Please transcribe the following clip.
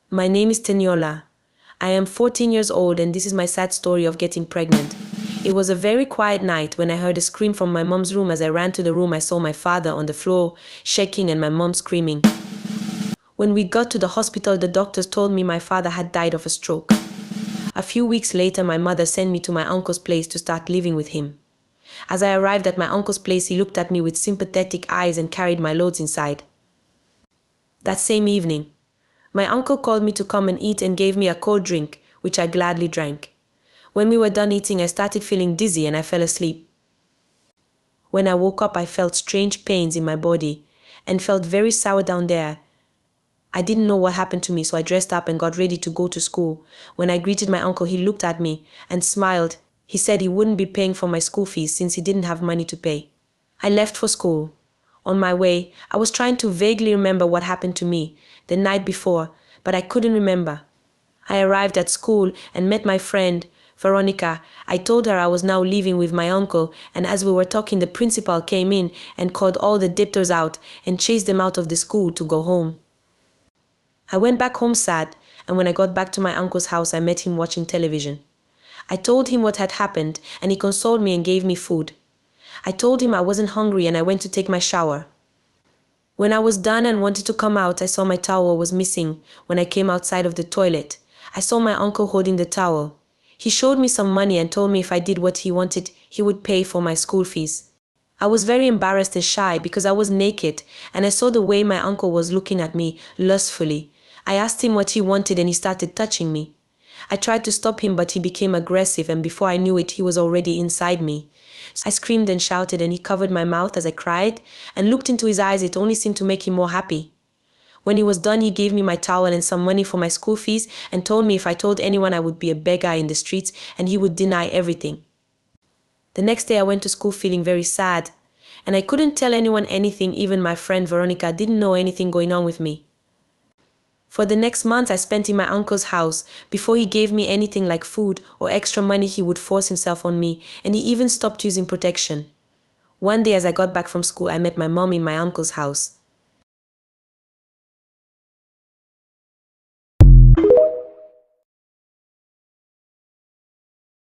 My name is Teniola. I am 14 years old and this is my sad story of getting pregnant. It was a very quiet night when I heard a scream from my mom's room. As I ran to the room, I saw my father on the floor, shaking, and my mom screaming. When we got to the hospital, the doctors told me my father had died of a stroke. A few weeks later, my mother sent me to my uncle's place to start living with him. As I arrived at my uncle's place, he looked at me with sympathetic eyes and carried my loads inside. That same evening, my uncle called me to come and eat and gave me a cold drink, which I gladly drank. When we were done eating, I started feeling dizzy and I fell asleep. When I woke up, I felt strange pains in my body and felt very sour down there. I didn't know what happened to me, so I dressed up and got ready to go to school. When I greeted my uncle, he looked at me and smiled. He said he wouldn't be paying for my school fees since he didn't have money to pay. I left for school. On my way, I was trying to vaguely remember what happened to me the night before, but I couldn't remember. I arrived at school and met my friend, Veronica. I told her I was now living with my uncle, and as we were talking, the principal came in and called all the debtors out and chased them out of the school to go home. I went back home sad, and when I got back to my uncle's house, I met him watching television. I told him what had happened, and he consoled me and gave me food. I told him I wasn't hungry and I went to take my shower. When I was done and wanted to come out, I saw my towel was missing. When I came outside of the toilet, I saw my uncle holding the towel. He showed me some money and told me if I did what he wanted, he would pay for my school fees. I was very embarrassed and shy because I was naked, and I saw the way my uncle was looking at me lustfully. I asked him what he wanted and he started touching me. I tried to stop him, but he became aggressive, and before I knew it, he was already inside me. I screamed and shouted, and he covered my mouth as I cried and looked into his eyes. It only seemed to make him more happy. When he was done, he gave me my towel and some money for my school fees and told me if I told anyone I would be a beggar in the streets and he would deny everything. The next day I went to school feeling very sad, and I couldn't tell anyone anything. Even my friend Veronica didn't know anything going on with me. For the next month I spent in my uncle's house. Before he gave me anything like food or extra money, he would force himself on me, and he even stopped using protection. One day as I got back from school, I met my mom in my uncle's house.